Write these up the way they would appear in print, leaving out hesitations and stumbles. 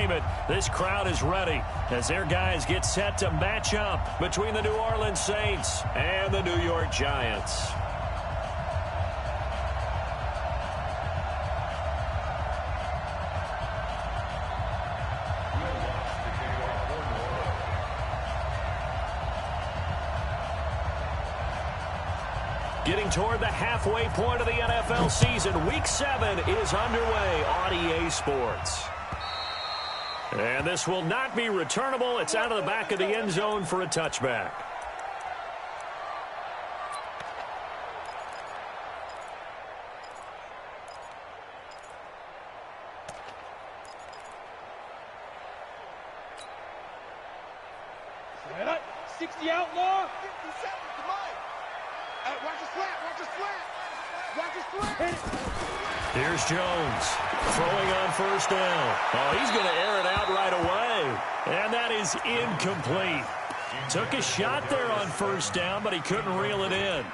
entertainment. This crowd is ready as their guys get set to match up between the New Orleans Saints and the New York Giants. Getting toward the halfway point of the NFL season, Week 7 is underway on EA Sports. And this will not be returnable. It's out of the back of the end zone for a touchback. Set up, 60 outlaw. 57, come on. Watch the slant, watch the slant. Watch the slant. Here's Jones throwing on first down. Oh, he's going to air it out right away. And that is incomplete. Took a shot there on first down, but he couldn't reel it in.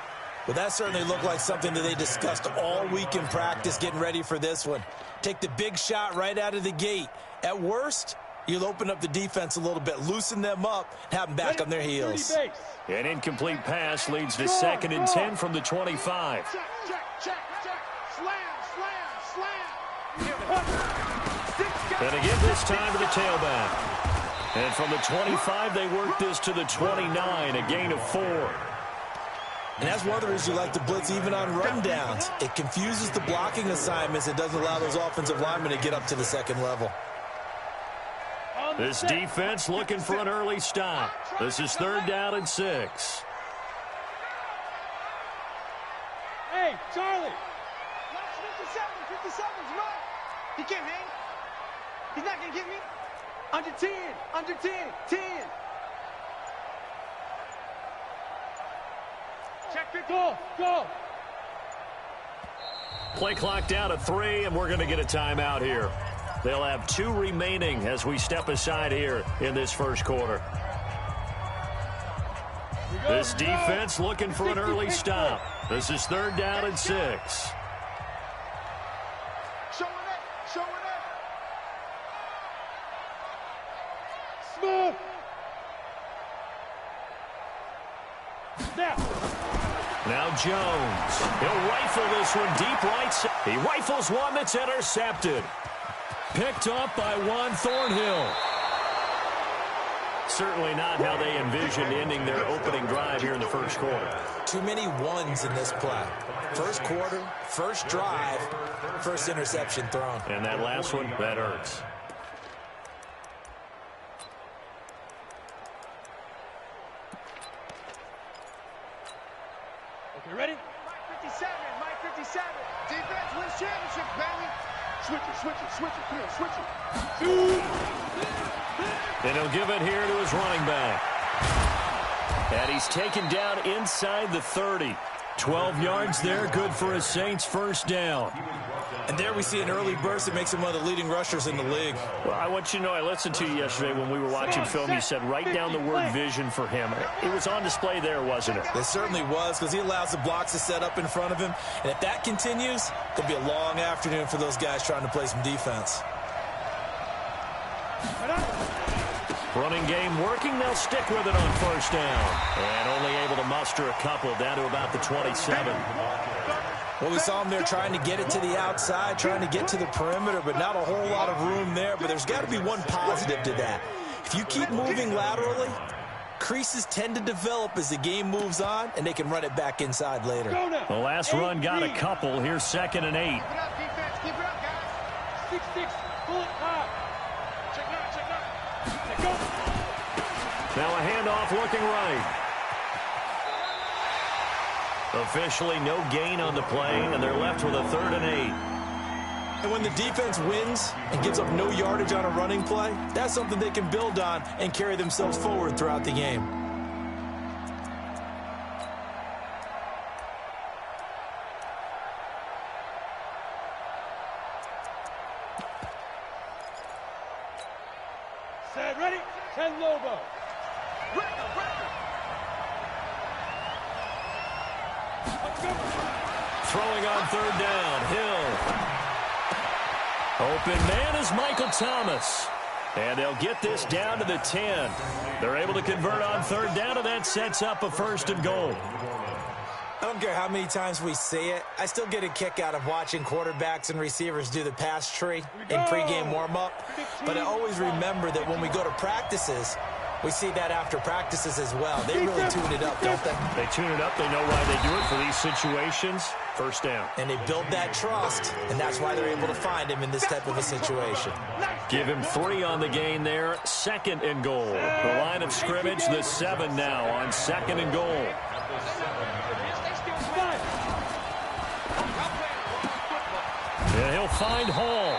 Well, that certainly looked like something that they discussed all week in practice, getting ready for this one. Take the big shot right out of the gate. At worst, you'll open up the defense a little bit, loosen them up, and have them back on their heels. An incomplete pass leads to 2nd and 10 from the 25. Check, check, check, check. Slam, slam, slam. And they give this time to the tailback. And from the 25, they work this to the 29, a gain of 4. And that's one of the reasons you like to blitz even on rundowns. It confuses the blocking assignments. It doesn't allow those offensive linemen to get up to the second level. This defense looking for an early stop. This is 3rd down and 6. Hey, Charlie. 57's right. He can't hang. He's not going to get me. Under 10, under 10, 10. Check it, go, go. Play clock down to 3, and we're going to get a timeout here. They'll have 2 remaining as we step aside here in this first quarter. This defense looking for an early stop. This is 3rd down and 6. Showing it, showing it. Smooth. Now Jones. He'll rifle this one deep right side. He rifles one that's intercepted. Picked up by Juan Thornhill. Certainly not how they envisioned ending their opening drive here in the first quarter. Too many ones in this play. First quarter, first drive, first interception thrown. And that last one, that hurts. Okay, ready? Mike 57, Mike 57. Defense wins championships, baby. Switch it, switch it, switch it. Come here, switch it. And he'll give it here to his running back. And he's taken down inside the 30. 12 yards there, good for a Saints first down. And there we see an early burst that makes him one of the leading rushers in the league. Well, I want you to know, I listened to you yesterday when we were watching film. You said write down the word vision for him. It was on display there, wasn't it? It certainly was, because he allows the blocks to set up in front of him. And if that continues, it'll be a long afternoon for those guys trying to play some defense. Running game working. They'll stick with it on first down. And only able to muster a couple down to about the 27. Well, we saw him there trying to get it to the outside, trying to get to the perimeter, but not a whole lot of room there. But there's got to be one positive to that. If you keep moving laterally, creases tend to develop as the game moves on, and they can run it back inside later. The last run got a couple. Here's 2nd and 8. Keep it up, defense. Keep it up, guys. 6-6. Pull it high. Check it out, check it out. Let go. Now a handoff looking right. Officially no gain on the play, and they're left with a 3rd and 8. And when the defense wins and gives up no yardage on a running play, that's something they can build on and carry themselves forward throughout the game. Set, ready? 10 Lobo. Throwing on 3rd down, Hill. Open man is Michael Thomas. And they'll get this down to the 10. They're able to convert on third down, and that sets up a 1st and goal. I don't care how many times we see it. I still get a kick out of watching quarterbacks and receivers do the pass tree in pregame warm-up. But I always remember that when we go to practices, we see that after practices as well. They really tune it up, don't they? They tune it up. They know why they do it for these situations. 1st down. And they build that trust, and that's why they're able to find him in this type of a situation. Give him 3 on the gain there. 2nd and goal. The line of scrimmage, the 7 now on 2nd and goal. And he'll find Hall.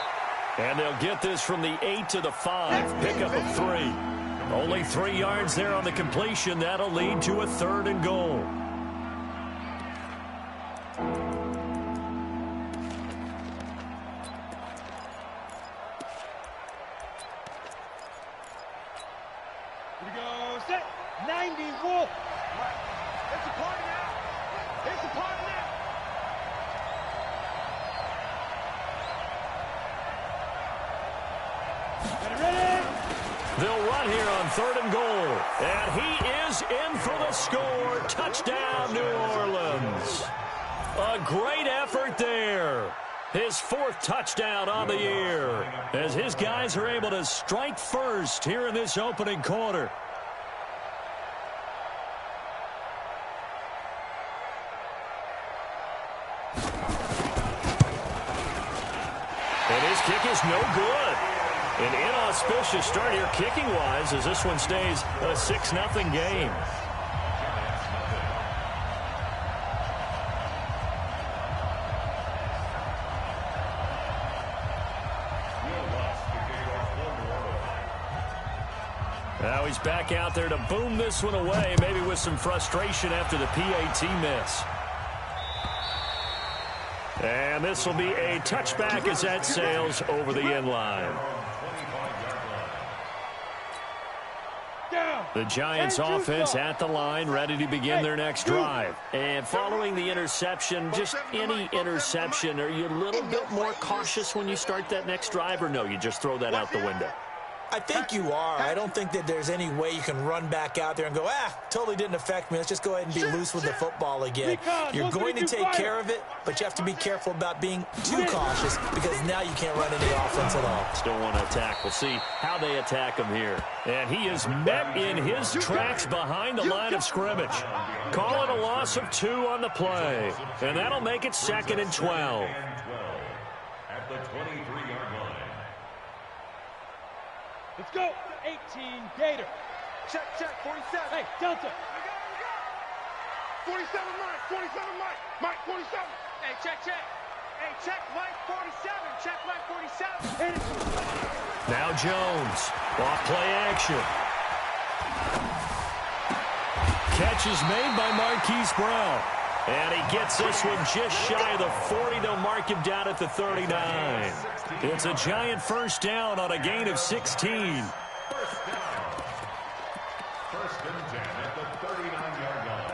And they'll get this from the 8 to the 5. Pickup of 3. Only 3 yards there on the completion. That'll lead to a 3rd and goal. Here we go. Set. 90 Wolf. It's a party now. It's a party now. Ready? They'll run here on 3rd and goal. And he is in for the score. Touchdown, New Orleans. A great effort there. His 4th touchdown on the year as his guys are able to strike first here in this opening quarter. And his kick is no good. An inauspicious start here kicking-wise as this one stays a 6-0 game. Now he's back out there to boom this one away, maybe with some frustration after the PAT miss. And this will be a touchback as that sails over the end line. The Giants offense at the line, ready to begin their next drive. And following the interception, just any interception, are you a little bit more cautious when you start that next drive, or no, you just throw that out the window? I think you are. I don't think that there's any way you can run back out there and go, totally didn't affect me. Let's just go ahead and be loose with the football again. You're going to take care of it, but you have to be careful about being too cautious because now you can't run any offense at all. Still want to attack. We'll see how they attack him here. And he is met in his tracks behind the line of scrimmage. Call it a loss of 2 on the play. And that'll make it 2nd and 12. At the 23-yard line. Let's go. 18 Gator. Check, 47. Hey, Delta. 47 Mike. 47 Mike. Mike, 47. Hey, check. Hey, check Mike 47. Check Mike 47. Now Jones. Off play action. Catch is made by Marquise Brown. And he gets this one just shy of the 40. They'll mark him down at the 39. It's a Giant 1st down on a gain of 16. 1st and 10 at the 39-yard line.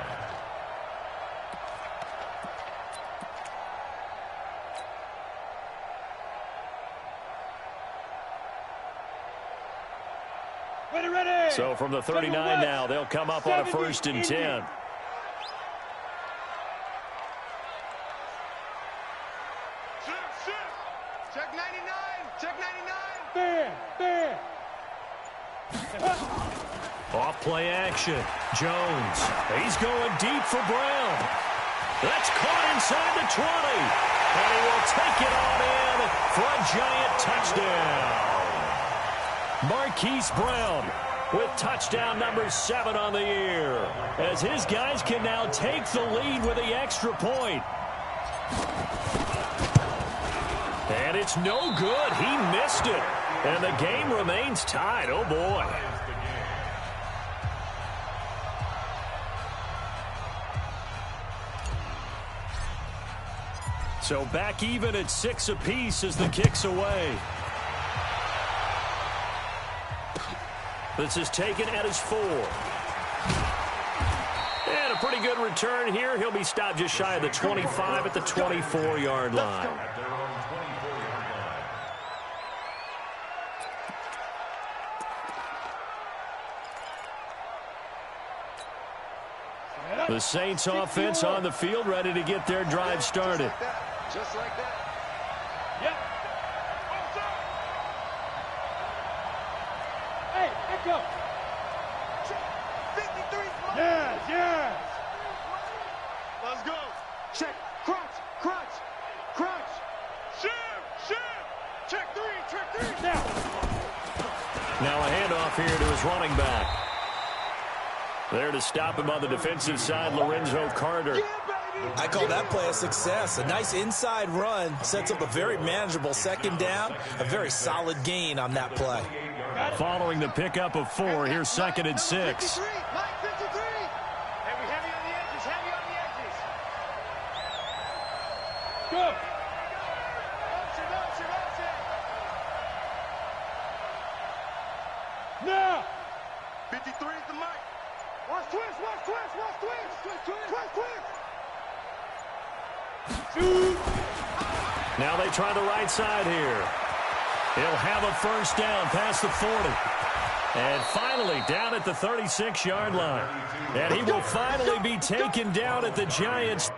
Ready. So from the 39 now, they'll come up on a 1st and 10. Check 99. Check 99. Fair. Off play action. Jones. He's going deep for Brown. That's caught inside the 20. And he will take it on in for a Giant touchdown. Marquise Brown with touchdown number 7 on the year, as his guys can now take the lead with the extra point. And it's no good. He missed it. And the game remains tied. Oh, boy. So back even at 6 apiece as the kick's away. This is taken at his 4. And a pretty good return here. He'll be stopped just shy of the 25 at the 24-yard line. The Saints offense on the field, ready to get their drive started. Just like that. Yep. Hey, echo. 53. Yes, yes. Let's go. Check. Crunch. Crunch. Crunch. Shim. Check three. Now. Now a handoff here to his running back. There to stop him on the defensive side, Lorenzo Carter. I call that play a success. A nice inside run sets up a very manageable second down. A very solid gain on that play. Following the pickup of 4, here's 2nd and 6. Mike 53. Heavy on the edges. Go. Now. 53 is the mic. Watch twist. Shoot. Now they try the right side here. He'll have a first down past the 40. And finally down at the 36-yard line. And he will finally be taken down at the Giants.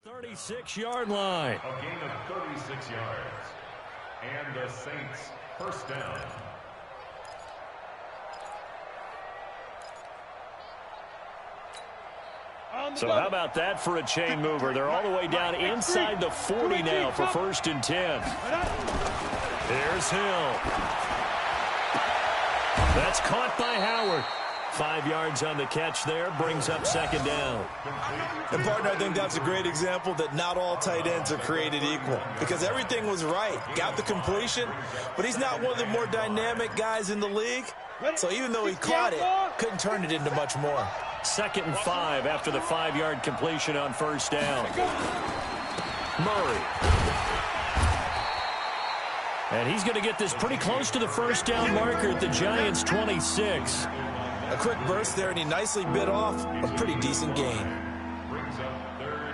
Thirty-six-yard line. A gain of 36 yards. And the Saints first down. So how about that for a chain mover? They're all the way down inside the 40 now for 1st and 10. Here's Hill. That's caught by Howard. 5 yards on the catch there, brings up 2nd down. And, partner, I think that's a great example that not all tight ends are created equal because everything was right. Got the completion, but he's not one of the more dynamic guys in the league. So even though he caught it, couldn't turn it into much more. 2nd and 5 after the 5-yard completion on 1st down. Murray. And he's going to get this pretty close to the 1st down marker at the Giants' 26. A quick burst there, and he nicely bit off a pretty decent gain. Brings up 3rd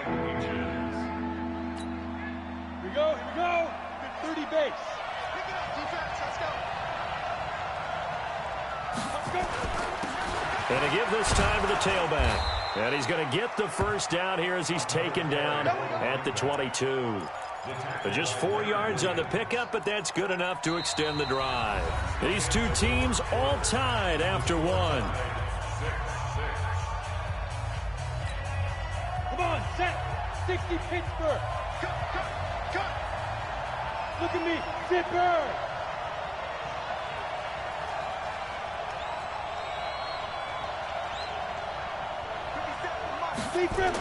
and inches. Here we go. 30 base. Pick it up, defense. Let's go. And to give this time to the tailback. And he's going to get the first down here as he's taken down at the 22. But just 4 yards on the pickup, but that's good enough to extend the drive. These two teams all tied after 1. Come on, set. 60 Pittsburgh. Cut. Look at me. Zipper. Defense.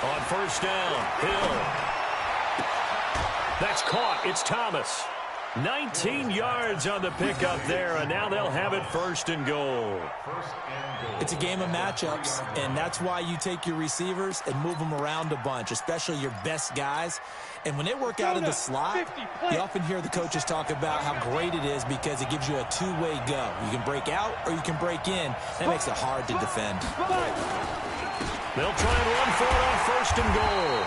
On 1st down, Hill. That's caught. It's Thomas. 19 yards on the pickup there, and now they'll have it 1st and goal. It's a game of matchups, and that's why you take your receivers and move them around a bunch, especially your best guys. And when they work out of the slot, you often hear the coaches talk about how great it is because it gives you a two-way go. You can break out or you can break in. That makes it hard to defend. They'll try and run for it on 1st and goal.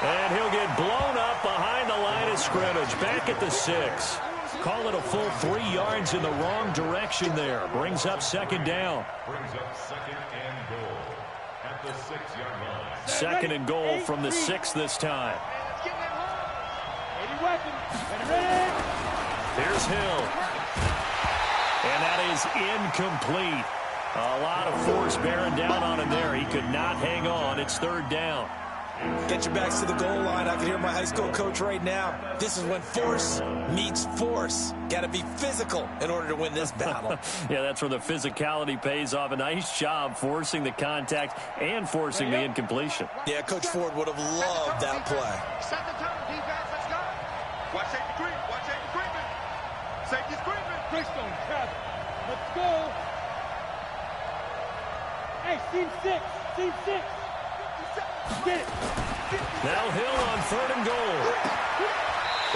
And he'll get blown up behind the line of scrimmage. Back at the 6. Call it a full 3 yards in the wrong direction there. Brings up 2nd down. Brings up 2nd and goal at the 6-yard line. 2nd and goal from the 6 this time. Let's get that home. 80 weapons. Ready. Here's Hill. And that is incomplete. A lot of force bearing down on him there. He could not hang on. It's 3rd down. Get your backs to the goal line. I can hear my high school coach right now. This is when force meets force. Got to be physical in order to win this battle. Yeah, that's where the physicality pays off. A nice job forcing the contact and forcing the incompletion. Yeah, Coach Ford would have loved that play. Set the tone, defense. Let's go. Watch safety creep. Watch safety creeping. Safety's creeping. Greystone, travel. Let's go. Hey, team 6. Team 6. Get it. Now Hill on 3rd and goal.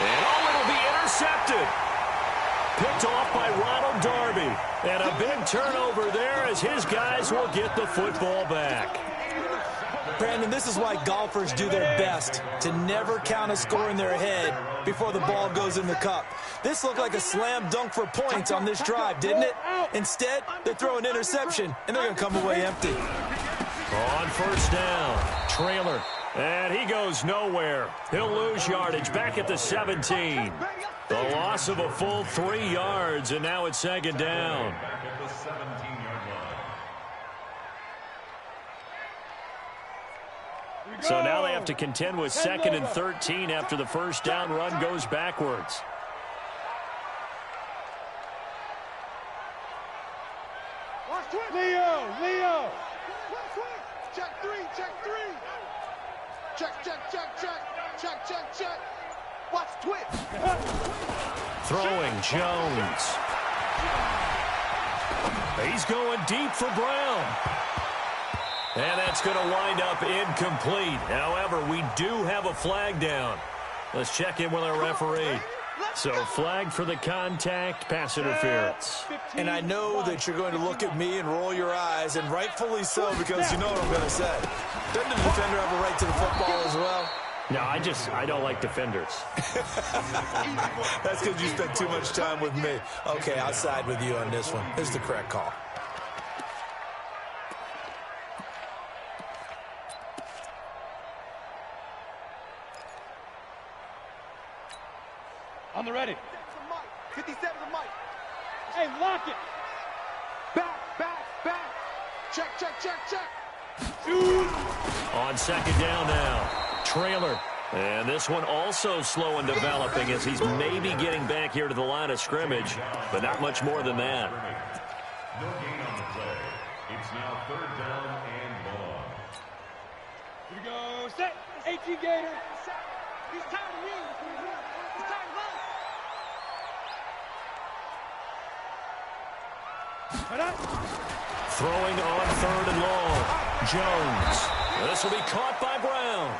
And it'll be intercepted. Picked off by Ronald Darby. And a big turnover there as his guys will get the football back. Brandon, this is why golfers do their best to never count a score in their head before the ball goes in the cup. This looked like a slam dunk for points on this drive, didn't it? Instead, they throw an interception, and they're going to come away empty. On 1st down, trailer, and he goes nowhere. He'll lose yardage back at the 17. The loss of a full 3 yards, and now it's 2nd down. Back at the 17-yard line. So now they have to contend with 2nd and 13 after the 1st down run goes backwards. Leo. Check 3. Check. Watch twitch. Throwing Jones. He's going deep for Brown. And that's going to wind up incomplete. However, we do have a flag down. Let's check in with our referee. So flag for the contact, pass interference. And I know that you're going to look at me and roll your eyes, and rightfully so, because you know what I'm going to say. Doesn't the defender have a right to the football as well? No, I don't like defenders. That's because you spent too much time with me. Okay, I'll side with you on this one. It's the correct call. On the ready. 57 to Mike. Hey, lock it. Back. Check. Shoot. On 2nd down now, trailer. And this one also slow and developing as he's maybe getting back here to the line of scrimmage, but not much more than that. No gain on the play. It's now 3rd down and long. Here we go. Set. 18 Gator. He's tired of you. He's tired of us. Throwing on 3rd and long, Jones. This will be caught by Brown.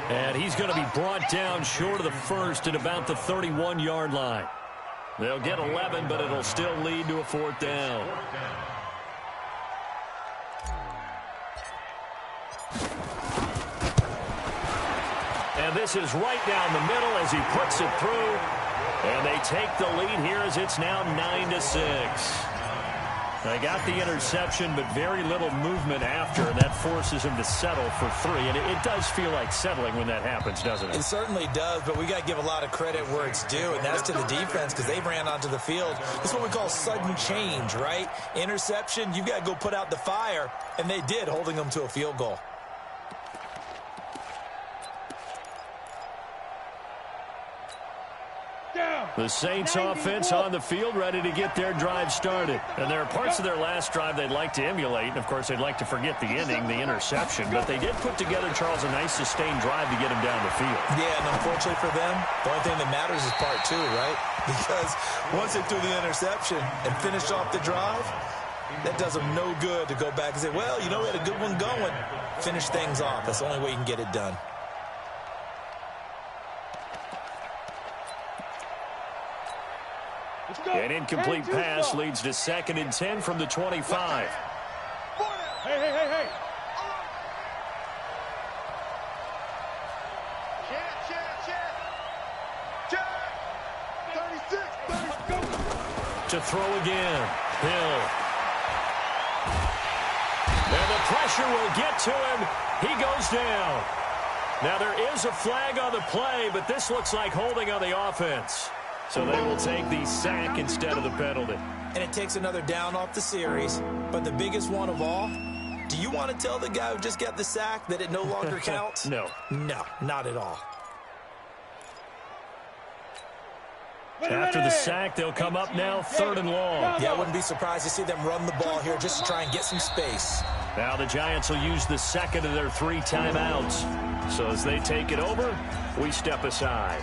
And he's going to be brought down short of the 1st at about the 31-yard line. They'll get 11, but it'll still lead to a 4th down. And this is right down the middle as he puts it through. And they take the lead here as it's now 9-6. They got the interception, but very little movement after, and that forces him to settle for 3. And it does feel like settling when that happens, doesn't it? It certainly does, but we got to give a lot of credit where it's due, and that's to the defense because they ran onto the field. It's what we call sudden change, right? Interception, you've got to go put out the fire, and they did, holding them to a field goal. The Saints offense on the field, ready to get their drive started. And there are parts of their last drive they'd like to emulate. And, of course, they'd like to forget the inning, the interception. But they did put together, Charles, a nice sustained drive to get him down the field. Yeah, and unfortunately for them, the only thing that matters is part 2, right? Because once they threw the interception and finished off the drive, that does them no good to go back and say, well, you know, we had a good one going. Finish things off. That's the only way you can get it done. An incomplete pass leads to 2nd and 10 from the 25. Hey. Check. 36. To throw again. Hill. And the pressure will get to him. He goes down. Now there is a flag on the play, but this looks like holding on the offense. So they will take the sack instead of the penalty. And it takes another down off the series. But the biggest one of all, Do you want to tell the guy who just got the sack that it no longer counts? No. No, not at all. After the sack, they'll come up now 3rd and long. Yeah, I wouldn't be surprised to see them run the ball here just to try and get some space. Now the Giants will use the second of their 3 timeouts. So as they take it over, we step aside.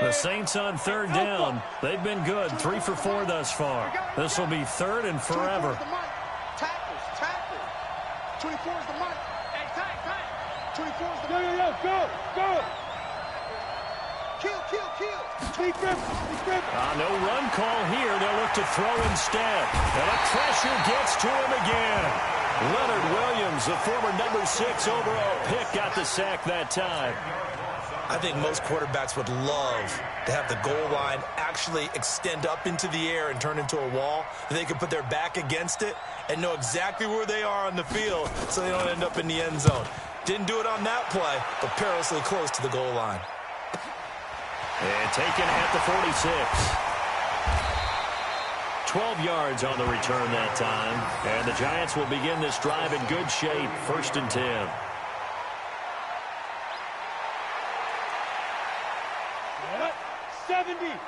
The Saints on 3rd down. They've been good, 3 for 4 thus far. This will be 3rd and forever. Tackles, tackle. 24 is the mic. Hey, tight. 24 is the mic. Go. Kill. No run call here. They'll look to throw instead. And the pressure gets to him again. Leonard Williams, the former number 6 overall pick, got the sack that time. I think most quarterbacks would love to have the goal line actually extend up into the air and turn into a wall. They can put their back against it and know exactly where they are on the field so they don't end up in the end zone. Didn't do it on that play, but perilously close to the goal line. And taken at the 46. 12 yards on the return that time. And the Giants will begin this drive in good shape. 1st and 10.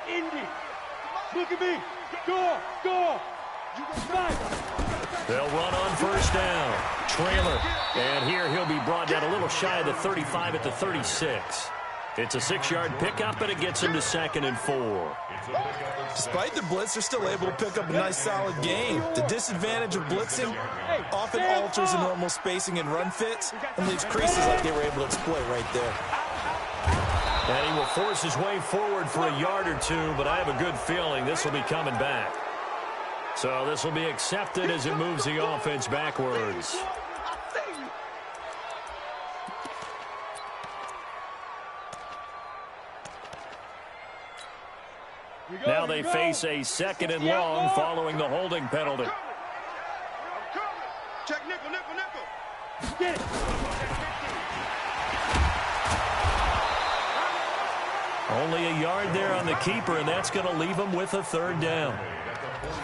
Indy. Look at me. Go. They'll run on 1st down. Trailer. And here he'll be brought down a little shy of the 35 at the 36. It's a 6-yard pickup, but it gets him to 2nd and 4. Despite the blitz, they're still able to pick up a nice, solid gain. The disadvantage of blitzing often alters the normal spacing and run fits and leaves creases like they were able to exploit right there. And he will force his way forward for a yard or 2, but I have a good feeling this will be coming back. So this will be accepted as it moves the offense backwards. Now they face a 2nd and long following the holding penalty. Check nickel. Get it. Only a yard there on the keeper, and that's going to leave them with a 3rd down.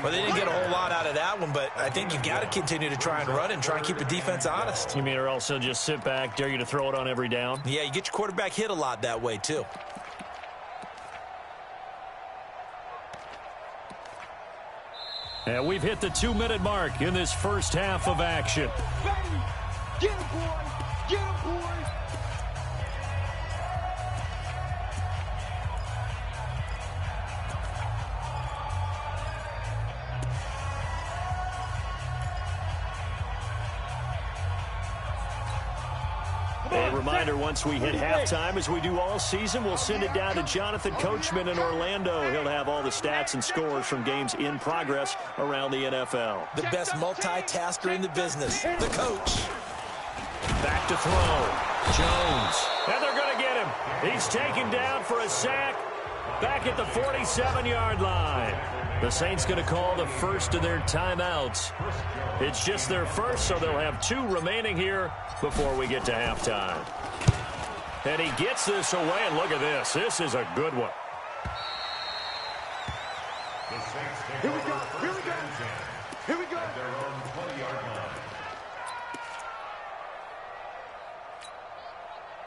Well, they didn't get a whole lot out of that one, but I think you've got to continue to try and run and try and keep the defense honest. You mean or else they'll just sit back, dare you to throw it on every down? Yeah, you get your quarterback hit a lot that way, too. And we've hit the 2-minute mark in this first half of action. Get him, boy. A reminder, once we hit halftime, as we do all season, we'll send it down to Jonathan Coachman in Orlando. He'll have all the stats and scores from games in progress around the NFL. The best multitasker in the business, the coach. Back to throw. Jones. And they're going to get him. He's taken down for a sack back at the 47-yard line. The Saints going to call the first of their timeouts. It's just their first, so they'll have 2 remaining here before we get to halftime. And he gets this away, and look at this. This is a good one. Here we go. At their own 20-yard line.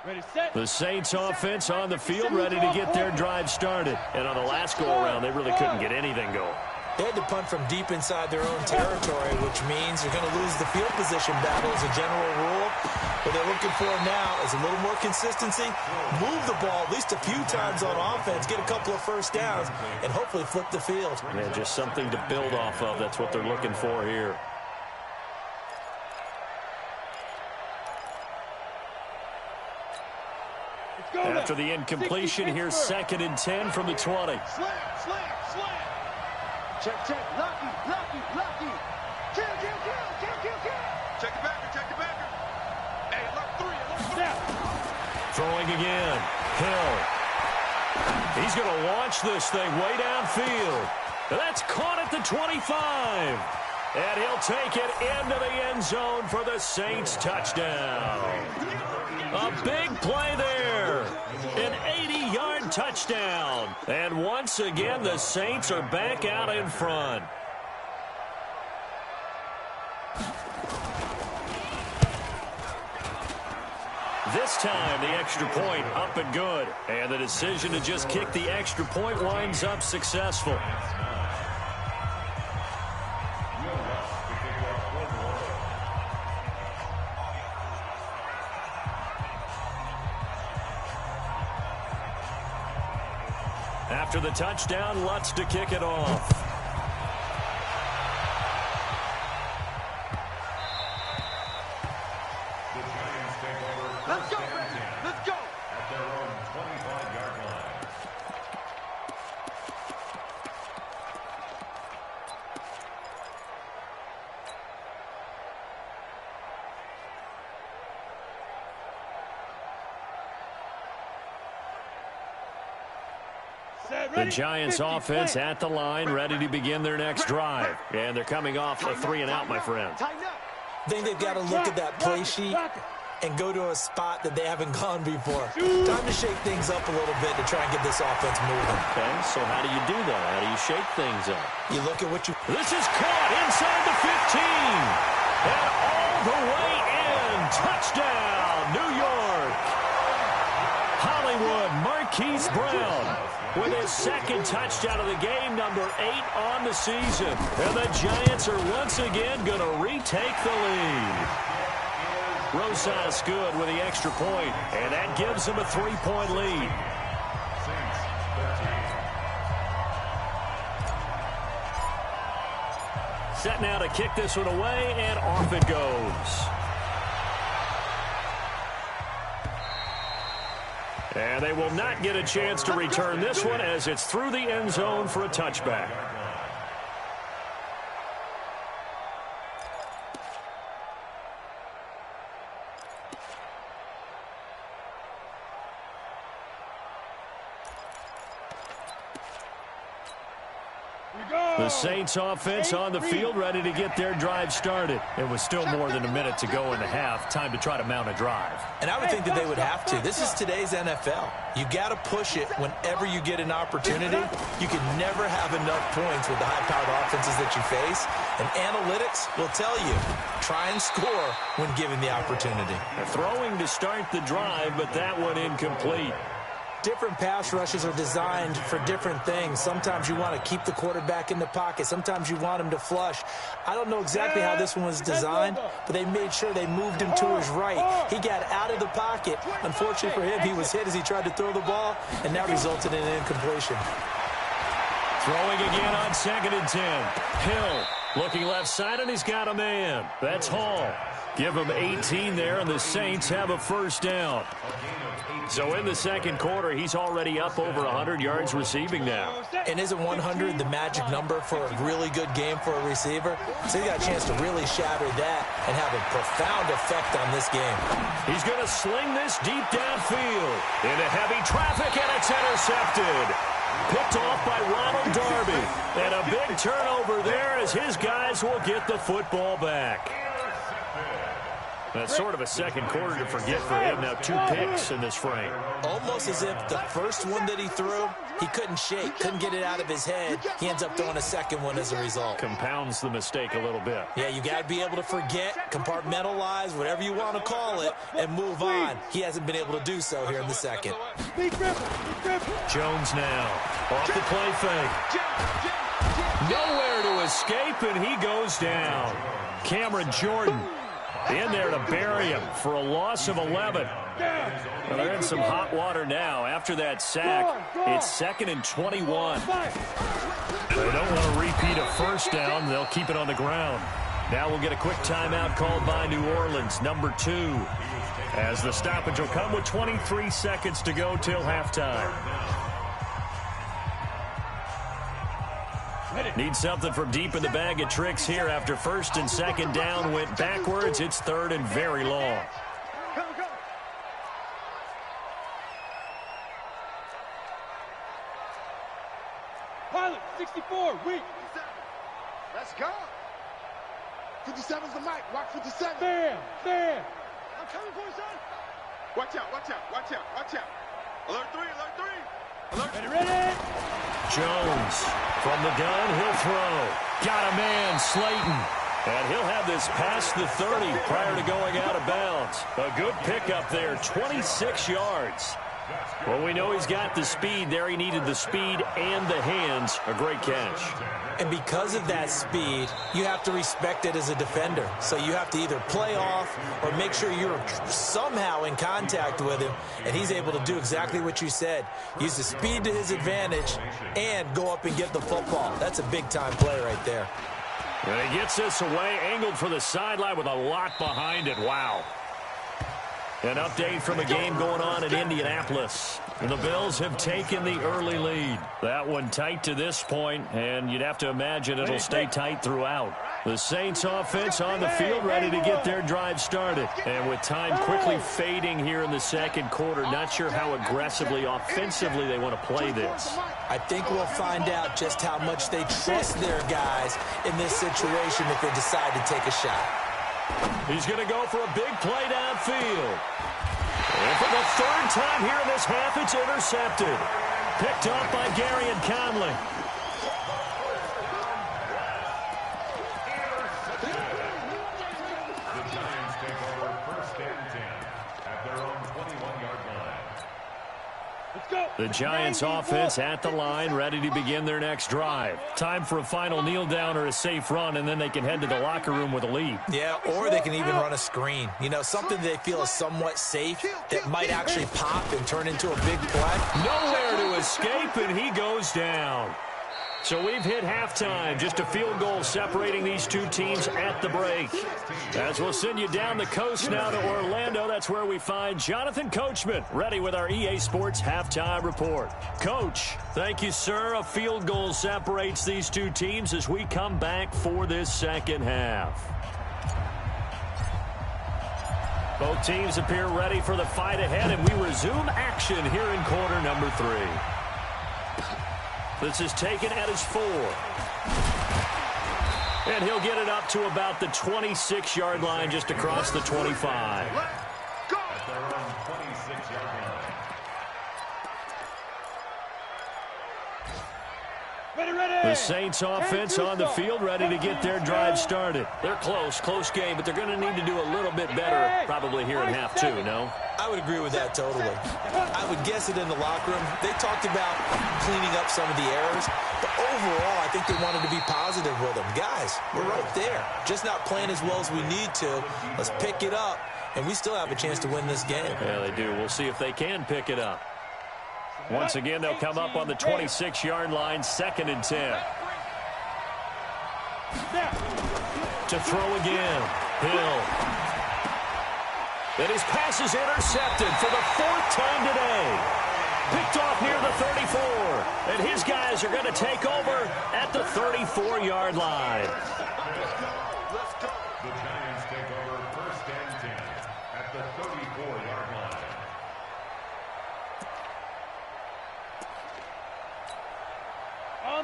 Ready, set. The Saints offense on the field, ready to get their drive started. And on the last go-around, they really couldn't get anything going. They had to punt from deep inside their own territory, which means you're going to lose the field position battle as a general rule. What they're looking for now is a little more consistency, move the ball at least a few times on offense, get a couple of first downs, and hopefully flip the field. Yeah, just something to build off of. That's what they're looking for here. After the incompletion, here's 2nd and 10 from the 20. Slam. Check. Lucky. Kill. Check the backer. Hey, look 3. Throwing again. Hill. He's going to launch this thing way downfield. That's caught at the 25. And he'll take it into the end zone for the Saints touchdown. A big play there. An 80-yard touchdown. And once again, the Saints are back out in front. This time, the extra point up and good. And the decision to just kick the extra point winds up successful. After the touchdown, Lutz to kick it off. Let's go, baby. Let's go. At their own 25-yard line. The Giants offense at the line, ready to begin their next drive. And they're coming off a 3-and-out, my friend. I think they've got to look at that play sheet and go to a spot that they haven't gone before. Time to shake things up a little bit to try and get this offense moving. Okay, so how do you do that? How do you shake things up? You look at what you... This is caught inside the 15. And all the way in. Touchdown, New York. Hollywood Marquise Brown with his second touchdown of the game, number 8 on the season. And the Giants are once again going to retake the lead. Rosas good with the extra point, and that gives them a 3-point lead. Set now to kick this one away, and off it goes. And they will not get a chance to return this one as it's through the end zone for a touchback. The Saints offense on the field, ready to get their drive started. It was still more than a minute to go in the half. Time to try to mount a drive. And I would think that they would have to. This is today's NFL. You got to push it whenever you get an opportunity. You can never have enough points with the high-powered offenses that you face. And analytics will tell you, try and score when given the opportunity. Throwing to start the drive, but that one incomplete. Different pass rushes are designed for different things. Sometimes you want to keep the quarterback in the pocket. Sometimes you want him to flush. I don't know exactly how this one was designed, but they made sure they moved him to his right. He got out of the pocket. Unfortunately for him, he was hit as he tried to throw the ball, and that resulted in an incompletion. Throwing again on 2nd and 10. Hill looking left side, and he's got a man. That's Hall. Give him 18 there, and the Saints have a first down. So in the second quarter, he's already up over 100 yards receiving now. And isn't 100 the magic number for a really good game for a receiver? So he got a chance to really shatter that and have a profound effect on this game. He's going to sling this deep downfield into heavy traffic, and it's intercepted. Picked off by Ronald Darby. And a big turnover there as his guys will get the football back. That's sort of a second quarter to forget for him. Now 2 picks in this frame. Almost as if the first one that he threw, he couldn't shake, couldn't get it out of his head. He ends up throwing a second one as a result. Compounds the mistake a little bit. Yeah, you got to be able to forget, compartmentalize, whatever you want to call it, and move on. He hasn't been able to do so here in the second. Jones now off the play fake. Nowhere to escape, and he goes down. Cameron Jordan in there to bury him for a loss of 11. Well, they're in some hot water now. After that sack, it's 2nd and 21. They don't want to repeat a first down. They'll keep it on the ground. Now we'll get a quick timeout called by New Orleans, number 2. As the stoppage will come with 23 seconds to go till halftime. Need something from deep in the bag of tricks here after 1st and 2nd down went backwards. It's 3rd and very long. Go, go. Pilot, 64, weak. Let's go. 57's the mic. Rock 57. Bam, bam. I'm coming for you, son. Watch out, watch out, watch out, watch out. Alert 3, alert 3. Alert. Ready. Jones from the gun, he'll throw. Got a man, Slayton. And he'll have this past the 30 prior to going out of bounds. A good pickup there, 26 yards. Well, we know he's got the speed there. He needed the speed and the hands. A great catch. And because of that speed, you have to respect it as a defender. So you have to either play off or make sure you're somehow in contact with him. And he's able to do exactly what you said. Use the speed to his advantage and go up and get the football. That's a big-time play right there. And he gets this away, angled for the sideline with a lot behind it. Wow. An update from a game going on in Indianapolis. The Bills have taken the early lead. That one tight to this point, and you'd have to imagine it'll stay tight throughout. The Saints offense on the field ready to get their drive started. And with time quickly fading here in the second quarter, not sure how aggressively, offensively they want to play this. I think we'll find out just how much they trust their guys in this situation if they decide to take a shot. He's going to go for a big play downfield. And for the third time here in this half, it's intercepted. Picked up by Gary and Conley. The Giants take over 1st and 10 at their own 21-yard line. Let's go. The Giants offense at the line, ready to begin their next drive. Time for a final kneel down or a safe run, and then they can head to the locker room with a lead. Yeah, or they can even run a screen. You know, something they feel is somewhat safe that might actually pop and turn into a big play. Nowhere to escape, and he goes down. So we've hit halftime. Just a field goal separating these two teams at the break. As we'll send you down the coast now to Orlando, that's where we find Jonathan Coachman, ready with our EA Sports halftime report. Coach, thank you, sir. A field goal separates these two teams as we come back for this second half. Both teams appear ready for the fight ahead, and we resume action here in quarter number 3. This is taken at his 4. And he'll get it up to about the 26-yard line, just across the 25. Go! At their own 26-yard line. Ready. The Saints offense on the field, ready to get their drive started. They're close game, but they're going to need to do a little bit better probably here in half 2, no? I would agree with that totally. I would guess it in the locker room. They talked about cleaning up some of the errors, but overall, I think they wanted to be positive with them. Guys, we're right there. Just not playing as well as we need to. Let's pick it up, and we still have a chance to win this game. Yeah, they do. We'll see if they can pick it up. Once again, they'll come up on the 26-yard line, 2nd and 10. To throw again. Hill. And his pass is intercepted for the 4th time today. Picked off near the 34. And his guys are going to take over at the 34-yard line. The Giants take over 1st and 10 at the 34-yard line.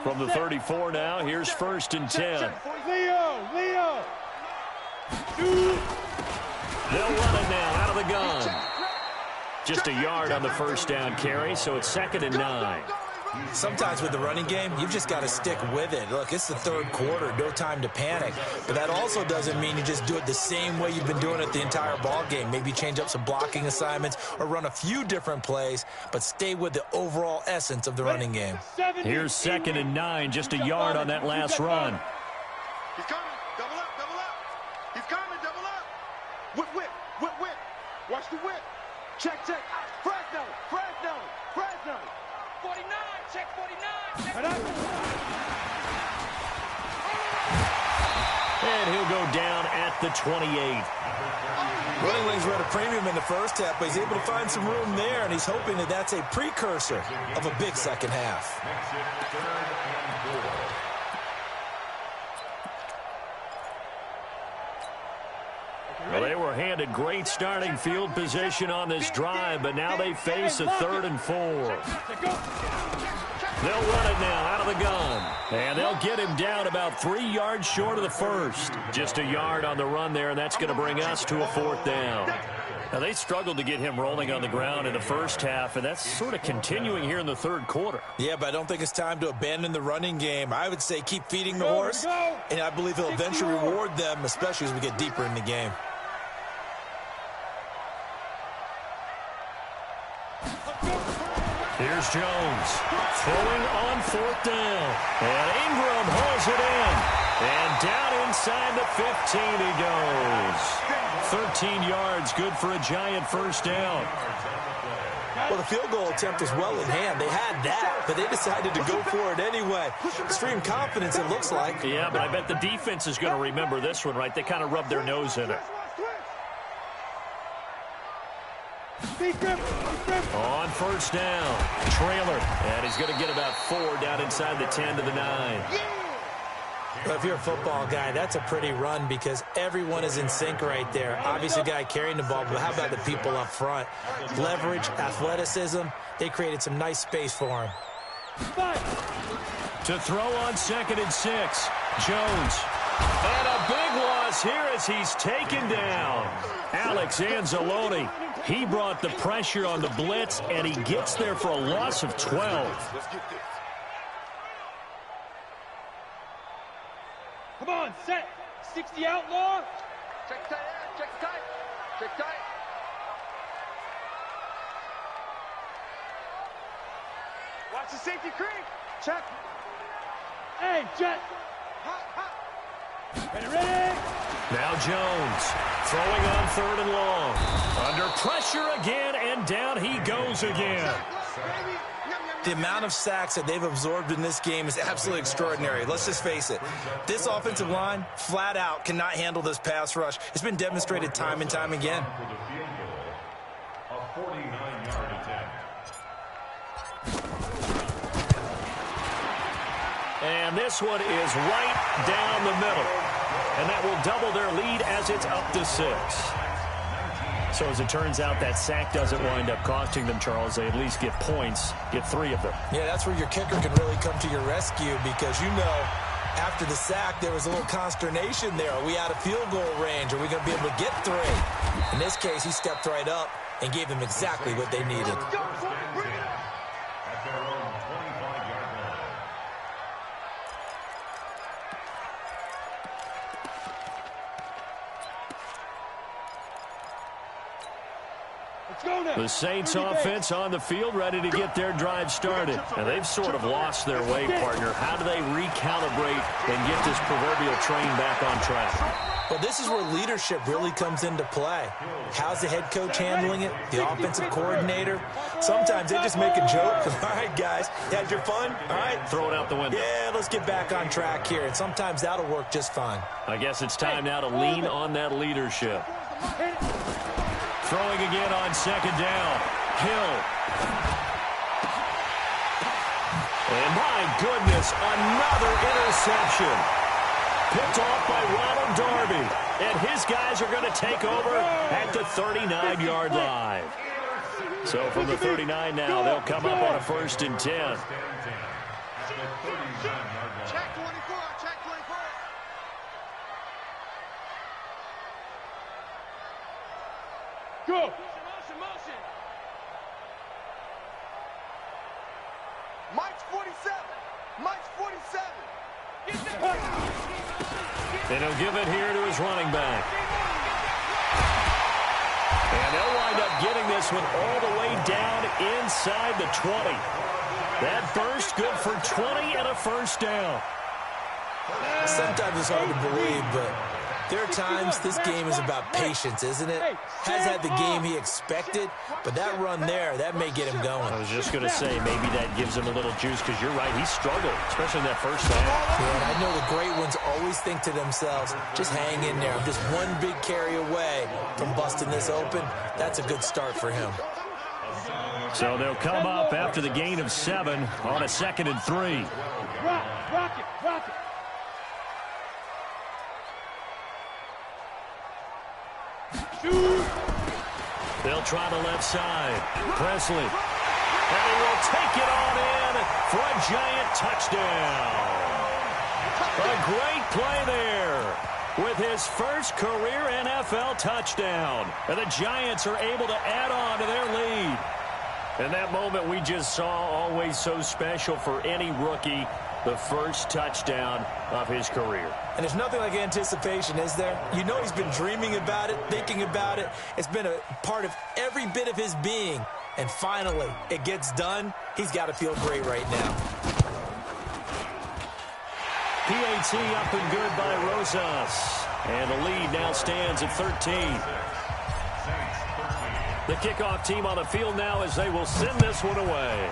From the 34 now, here's 1st and 10. Leo. They'll run it now out of the gun. Just a yard on the 1st down carry, so it's 2nd and 9. Sometimes with the running game, you've just got to stick with it. Look, it's the 3rd quarter, no time to panic. But that also doesn't mean you just do it the same way you've been doing it the entire ball game. Maybe change up some blocking assignments or run a few different plays, but stay with the overall essence of the running game. Here's 2nd and 9, just a yard on that last run. He's coming. Double up. He's coming. Double up. Whip. Watch the whip. Check. Fresno. 49, check 49. And he'll go down at the 28. Running lanes were at a premium in the first half, but he's able to find some room there, and he's hoping that that's a precursor of a big second half. Makes it 3rd and 4. Well, they were handed great starting field position on this drive, but now they face a 3rd and 4. They'll run it now out of the gun. And they'll get him down about 3 yards short of the 1st. Just a yard on the run there, and that's going to bring us to a 4th down. Now, they struggled to get him rolling on the ground in the first half, and that's sort of continuing here in the third quarter. Yeah, but I don't think it's time to abandon the running game. I would say keep feeding the horse, and I believe he'll eventually reward them, especially as we get deeper in the game. Here's Jones throwing on fourth down, and Ingram hauls it in. And down inside the 15 he goes. 13 yards, good for a giant first down. Well, the field goal attempt was well in hand. They had that, but they decided to go for it anyway. Extreme confidence, it looks like. Yeah, but I bet the defense is going to remember this one, right? They kind of rubbed their nose in it. On first down, trailer, and he's going to get about 4 down inside the 10 to the 9. Well, if you're a football guy, that's a pretty run because everyone is in sync right there. Obviously, the guy carrying the ball, but how about the people up front? Leverage, athleticism, they created some nice space for him. To throw on 2nd and 6, Jones. And a big loss here as he's taken down. Alex Anzalone, he brought the pressure on the blitz, and he gets there for a loss of 12. Come on, set. 60 outlaw. Check tight, check tight, check tight. Watch the safety creep. Check. Hey, jet. Hot, hot. Ready. Now Jones throwing on 3rd and long. Under pressure again, and down he goes again. The amount of sacks that they've absorbed in this game is absolutely extraordinary. Let's just face it. This offensive line, flat out, cannot handle this pass rush. It's been demonstrated time and time again. A 49-yard attempt. And this one is right down the middle. And that will double their lead as it's up to 6. So as it turns out, that sack doesn't wind up costing them, Charles. They at least get points, get 3 of them. Yeah, that's where your kicker can really come to your rescue because, you know, after the sack, there was a little consternation there. Are we out of field goal range? Are we going to be able to get 3? In this case, he stepped right up and gave them exactly what they needed. At their own 25-yard line. The Saints offense on the field, ready to get their drive started. And they've sort of lost their way, partner. How do they recalibrate and get this proverbial train back on track? Well, this is where leadership really comes into play. How's the head coach handling it? The offensive coordinator? Sometimes they just make a joke. All right, guys, you had your fun? All right. Throw it out the window. Yeah, let's get back on track here. And sometimes that'll work just fine. I guess it's time now to lean on that leadership. Throwing again on 2nd down. Hill. And my goodness, another interception. Picked off by Ronald Darby. And his guys are going to take over at the 39-yard line. So from the 39 now, they'll come up on a 1st and 10. Check 24, check 24. Go. Motion. Mike's 47. Mike's 47. And he'll give it here to his running back. And they'll wind up getting this one all the way down inside the 20. That burst good for 20 and a 1st down. Sometimes it's hard to believe, but there are times this game is about patience, isn't it? Has had the game he expected, but that run there, that may get him going. I was just going to say, maybe that gives him a little juice, because you're right, he struggled, especially in that first half. Yeah, and I know the great ones always think to themselves, just hang in there. I'm just one big carry away from busting this open. That's a good start for him. So they'll come up after the gain of 7 on a 2nd and 3. Rock it. Shoot. They'll try the left side. Presley. And he will take it on in for a giant touchdown. A great play there. with his first career NFL touchdown. And the Giants are able to add on to their lead. And that moment we just saw, always so special for any rookie, the first touchdown of his career. And there's nothing like anticipation, is there? You know he's been dreaming about it, thinking about it. It's been a part of every bit of his being. And finally, it gets done. He's got to feel great right now. PAT up and good by Rosas. And the lead now stands at 13. The kickoff team on the field now as they will send this one away.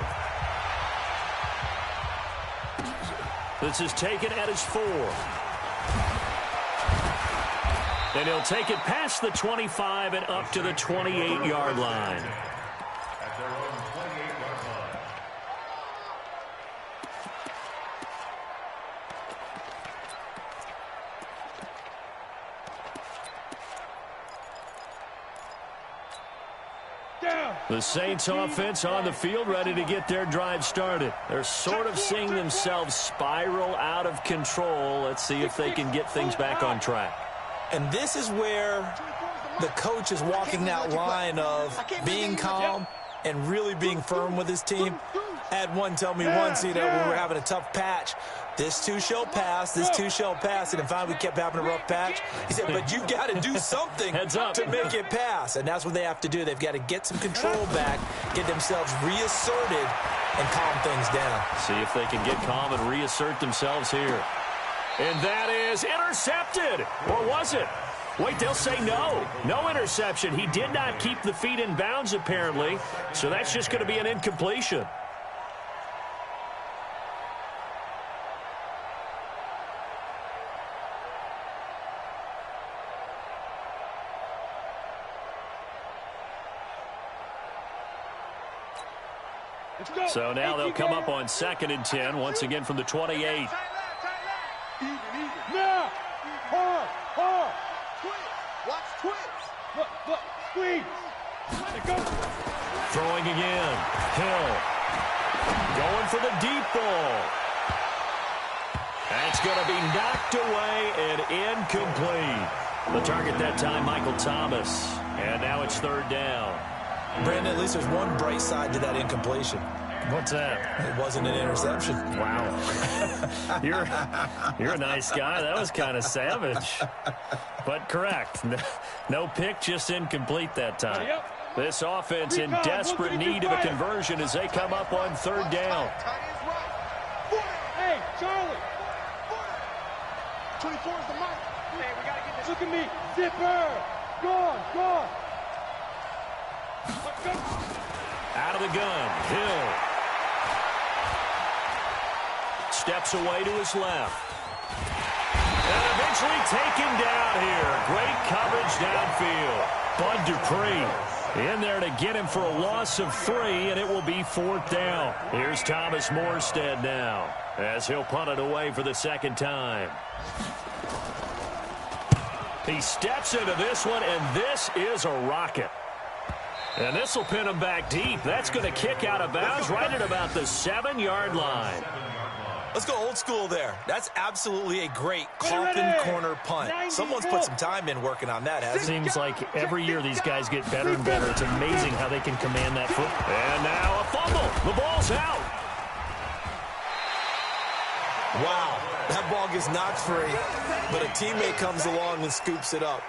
This is taken at his 4. And he'll take it past the 25 and up to the 28-yard line. At their own 28-yard line. The Saints offense on the field ready to get their drive started. They're sort of seeing themselves spiral out of control. Let's see if they can get things back on track. And this is where the coach is walking that line of being calm and really being firm with his team. I had one tell me once, when we were having a tough patch, this too shall pass, this too shall pass. And then finally we kept having a rough patch. He said, but you got to do something to make it pass. And that's what they have to do. They've got to get some control back, get themselves reasserted, and calm things down. See if they can get calm and reassert themselves here. And that is intercepted. Or was it? Wait, they'll say no. No interception. He did not keep the feet in bounds, apparently. So that's just going to be an incompletion. So now they'll come up on 2nd and 10, once again from the 28. Now! Hard! Watch twins. Look, squeeze! Let it go! Throwing again. Hill. Going for the deep ball. That's going to be knocked away and incomplete. The target that time, Michael Thomas. And now it's 3rd down. Brandon, at least there's one bright side to that incompletion. What's that? It wasn't an interception. Wow. You're a nice guy. That was kind of savage. But correct. No pick, just incomplete that time. This offense in desperate need of a conversion as they come up on 3rd down. Hey, Charlie! 24 is the mic. Hey, we got to get this. Look at me! Zipper! Gone! Out of the gun. Hill. Steps away to his left. And eventually taken down here. Great coverage downfield. Bud Dupree in there to get him for a loss of 3, and it will be 4th down. Here's Thomas Morstead now as he'll punt it away for the 2nd time. He steps into this one, and this is a rocket. And this will pin him back deep. That's going to kick out of bounds right at about the 7-yard line. Let's go old school there. That's absolutely a great coffin corner punt. Someone's put some time in working on that, hasn't it? Seems like every year these guys get better and better. It's amazing how they can command that foot. And now a fumble. The ball's out. Wow, that ball gets knocked free, but a teammate comes along and scoops it up.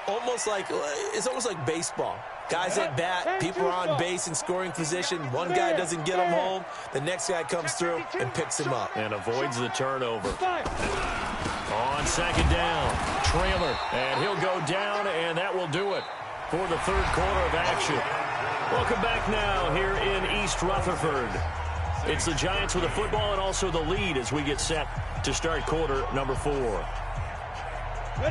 It's almost like baseball. Guys at bat, people are on base in scoring position. One guy doesn't get him home. The next guy comes through and picks him up. And avoids the turnover. On 2nd down, trailer. And he'll go down, and that will do it for the 3rd quarter of action. Welcome back now here in East Rutherford. It's the Giants with the football and also the lead as we get set to start quarter number 4.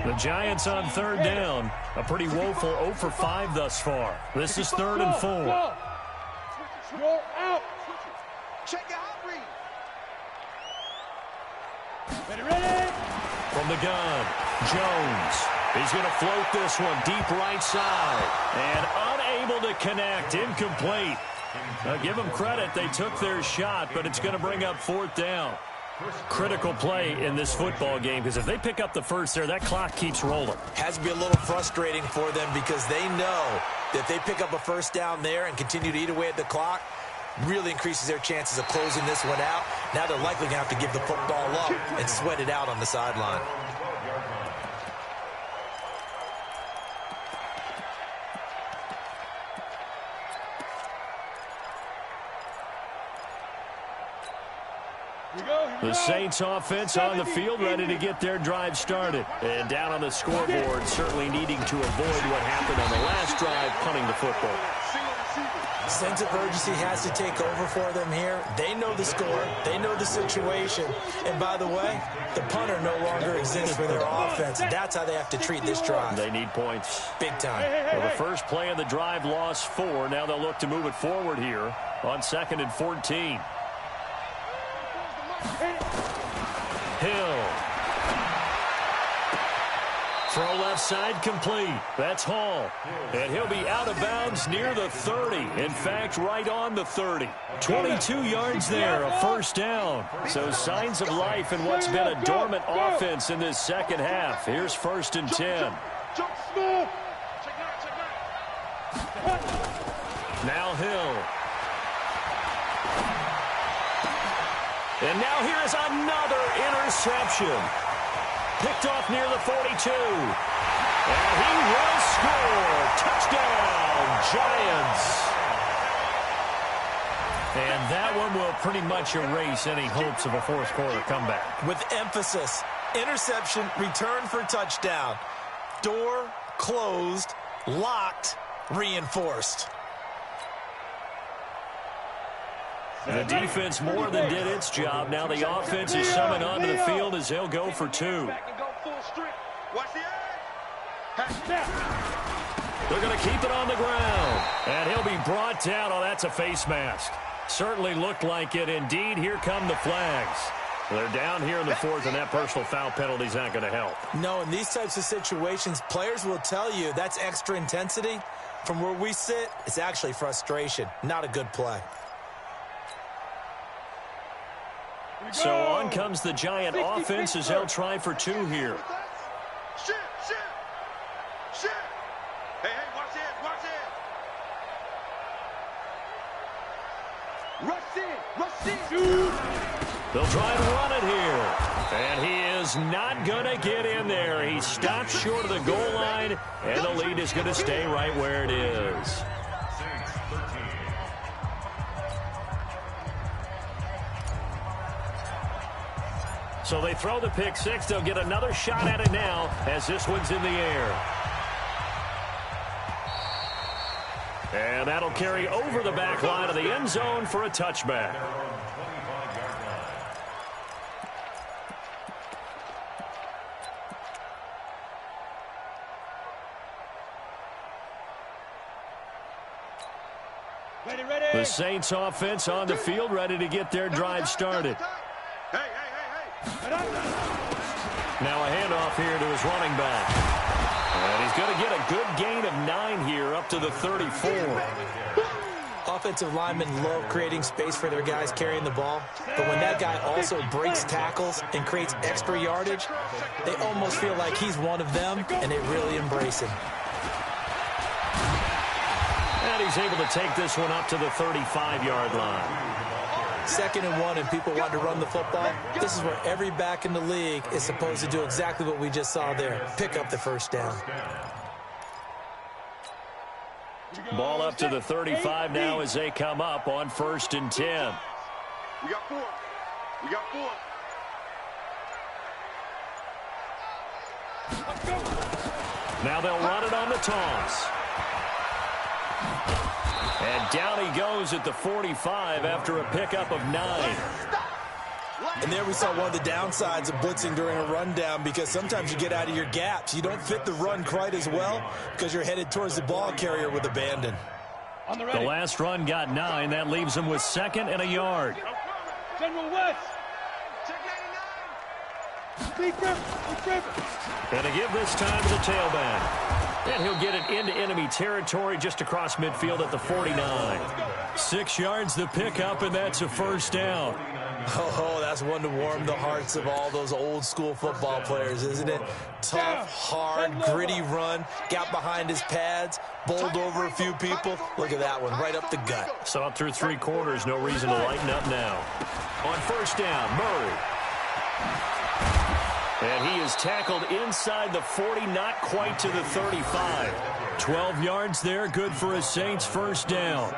The Giants on 3rd down. A pretty woeful 0 for 5 thus far. This is 3rd and 4. You're out. Check out read. Ready? From the gun, Jones. He's going to float this one deep right side. And unable to connect. Incomplete. Now give them credit. They took their shot, but it's going to bring up 4th down. Critical play in this football game, because if they pick up the first there, that clock keeps rolling. Has to be a little frustrating for them because they know that if they pick up a first down there and continue to eat away at the clock, really increases their chances of closing this one out. Now they're likely going to have to give the football up and sweat it out on the sideline. The Saints offense on the field, ready to get their drive started. And down on the scoreboard, certainly needing to avoid what happened on the last drive, punting the football. Sense of urgency has to take over for them here. They know the score. They know the situation. And by the way, the punter no longer exists for their offense. That's how they have to treat this drive. They need points. Big time. Well, the first play of the drive lost 4. Now they'll look to move it forward here on 2nd and 14. Hill. Throw left side complete. That's Hall. And he'll be out of bounds near the 30. In fact, right on the 30. 22 yards there, a first down. So signs of life in what's been a dormant offense in this second half. Here's 1st and 10. Now Hill. And now here's another interception. Picked off near the 42. And he will score. Touchdown, Giants. And that one will pretty much erase any hopes of a fourth quarter comeback. With emphasis, interception, return for touchdown. Door closed, locked, reinforced. The defense more than did its job. Now the offense is summoned onto the field as they'll go for 2. They're going to keep it on the ground. And he'll be brought down. Oh, that's a face mask. Certainly looked like it. Indeed, here come the flags. They're down here in the 4th, and that personal foul penalty is not going to help. No, in these types of situations, players will tell you that's extra intensity. From where we sit, it's actually frustration. Not a good play. So on comes the Giant offense as they'll try for 2 here. Shit. Hey, watch it. Rush in. They'll try and run it here. And he is not going to get in there. He stops short of the goal line, and the lead is going to stay right where it is. So they throw the pick 6. They'll get another shot at it now as this one's in the air. And that'll carry over the back line of the end zone for a touchback. Ready. The Saints offense on the field, ready to get their drive started. Hey. Now a handoff here to his running back. And he's going to get a good gain of 9 here up to the 34. Offensive linemen love creating space for their guys carrying the ball. But when that guy also breaks tackles and creates extra yardage, they almost feel like he's one of them, and they really embrace him. And he's able to take this one up to the 35-yard line. 2nd and 1, and people want to run the football. This is where every back in the league is supposed to do exactly what we just saw there. Pick up the first down. Ball up to the 35 now as they come up on 1st and 10. We got 4. Now they'll run it on the toss. And down he goes at the 45 after a pickup of 9. And there we saw one of the downsides of blitzing during a rundown, because sometimes you get out of your gaps. You don't fit the run quite as well because you're headed towards the ball carrier with abandon. The last run got 9. That leaves him with 2nd and a yard. General West. And to give this time to the tailback. And he'll get it into enemy territory just across midfield at the 49. 6 yards the pickup, and that's a first down. Oh, that's one to warm the hearts of all those old-school football players, isn't it? Tough, hard, gritty run, got behind his pads, bowled over a few people. Look at that one, right up the gut. So up through 3 quarters, no reason to lighten up now. On first down, Murray. And he is tackled inside the 40, not quite to the 35. 12 yards there, good for a Saints first down.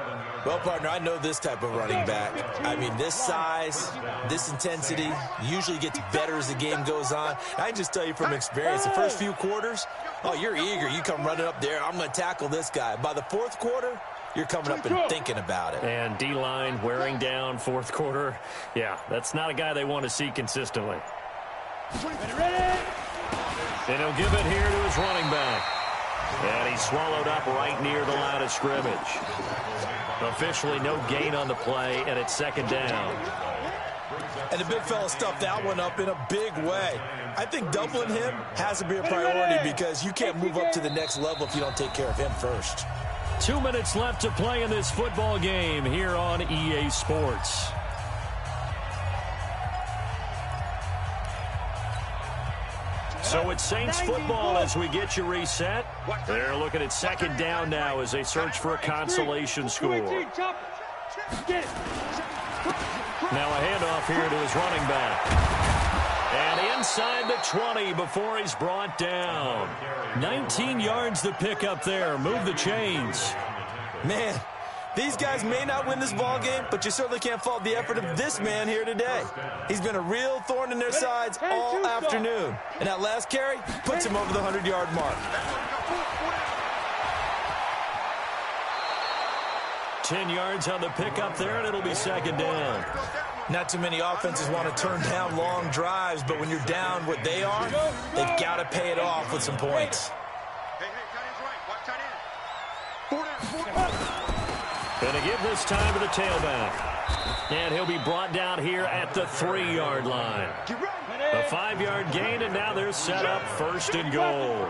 Well, partner, I know this type of running back. I mean, this size, this intensity usually gets better as the game goes on. I can just tell you from experience, the first few quarters, oh, you're eager. You come running up there, I'm going to tackle this guy. By the fourth quarter, you're coming up and thinking about it. And D-line wearing down fourth quarter. Yeah, that's not a guy they want to see consistently. And he'll give it here to his running back. And he's swallowed up right near the line of scrimmage. Officially no gain on the play, and it's second down. And the big fella stuffed that one up in a big way. I think doubling him has to be a priority because you can't move up to the next level if you don't take care of him first. 2 minutes left to play in this football game here on EA Sports. So it's Saints football as we get you reset. They're looking at second down now as they search for a consolation score. Now a handoff here to his running back. And inside the 20 before he's brought down. 19 yards to pick up there. Move the chains. Man, these guys may not win this ball game, but you certainly can't fault the effort of this man here today. He's been a real thorn in their sides all afternoon. And that last carry puts him over the 100-yard mark. 10 yards on the pickup there, and it'll be second down. Not too many offenses want to turn down long drives, but when you're down what they are, they've got to pay it off with some points. Going to give this time to the tailback. And he'll be brought down here at the 3-yard line. A 5-yard gain, and now they're set up first and goal.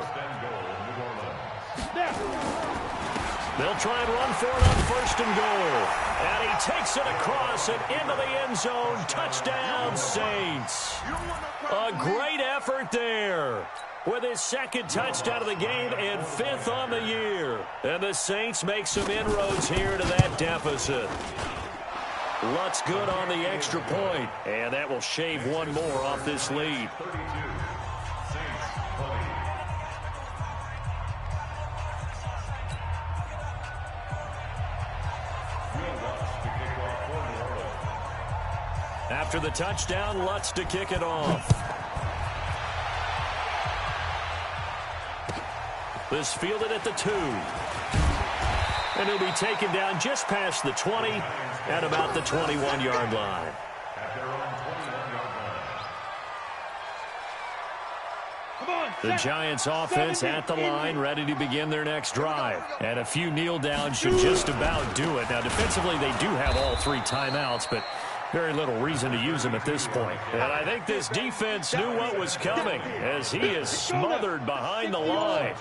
They'll try and run for it on first and goal. And he takes it across and into the end zone. Touchdown, Saints. A great effort there. With his second touchdown of the game and 5th on the year. And the Saints make some inroads here to that deficit. Lutz good on the extra point. And that will shave one more off this lead. After the touchdown, Lutz to kick it off. This fielded at the 2. And he'll be taken down just past the 20 at about the 21-yard line. The Giants offense at the line, ready to begin their next drive. And a few kneel downs should just about do it. Now, defensively, they do have all 3 timeouts, but very little reason to use them at this point. And I think this defense knew what was coming as he is smothered behind the line.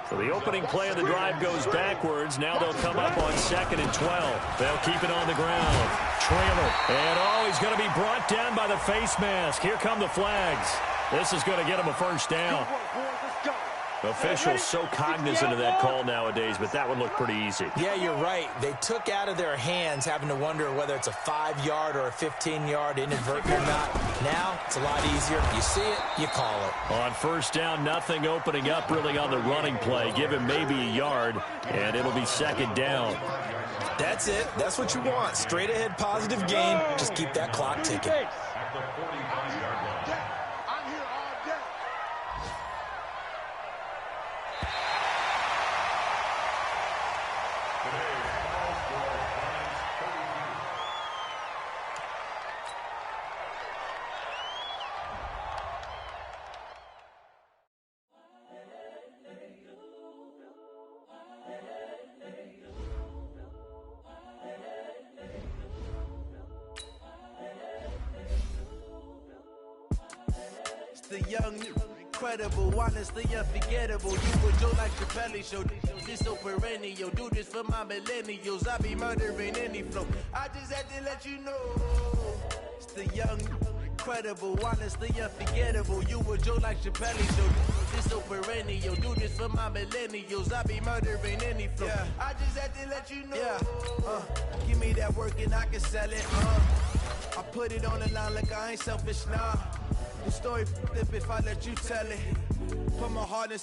So the opening play of the drive goes backwards. Now they'll come up on 2nd and 12. They'll keep it on the ground. Trailer. And, he's going to be brought down by the face mask. Here come the flags. This is going to get him a first down. Officials so cognizant of that call nowadays, but that would look pretty easy. Yeah, you're right. They took out of their hands having to wonder whether it's a 5-yard or a 15-yard inadvertent or not. Now, it's a lot easier. You see it, you call it. On first down, nothing opening up really on the running play. Give him maybe a yard, and it'll be second down. That's it. That's what you want. Straight ahead positive gain. Just keep that clock ticking. The young, incredible, honestly unforgettable. You would Joe like the belly show. This so perennial. Do this for my millennials. I be murdering any flow. I just had to let you know. It's the young, incredible, honestly unforgettable. You a joke like Chappelle Show. This so perennial, do this for my millennials. I be murdering any flow. Yeah. I just had to let you know. Yeah. Give me that work and I can sell it. I put it on the line like I ain't selfish, nah. The story flip if I let you tell it. Put my heart in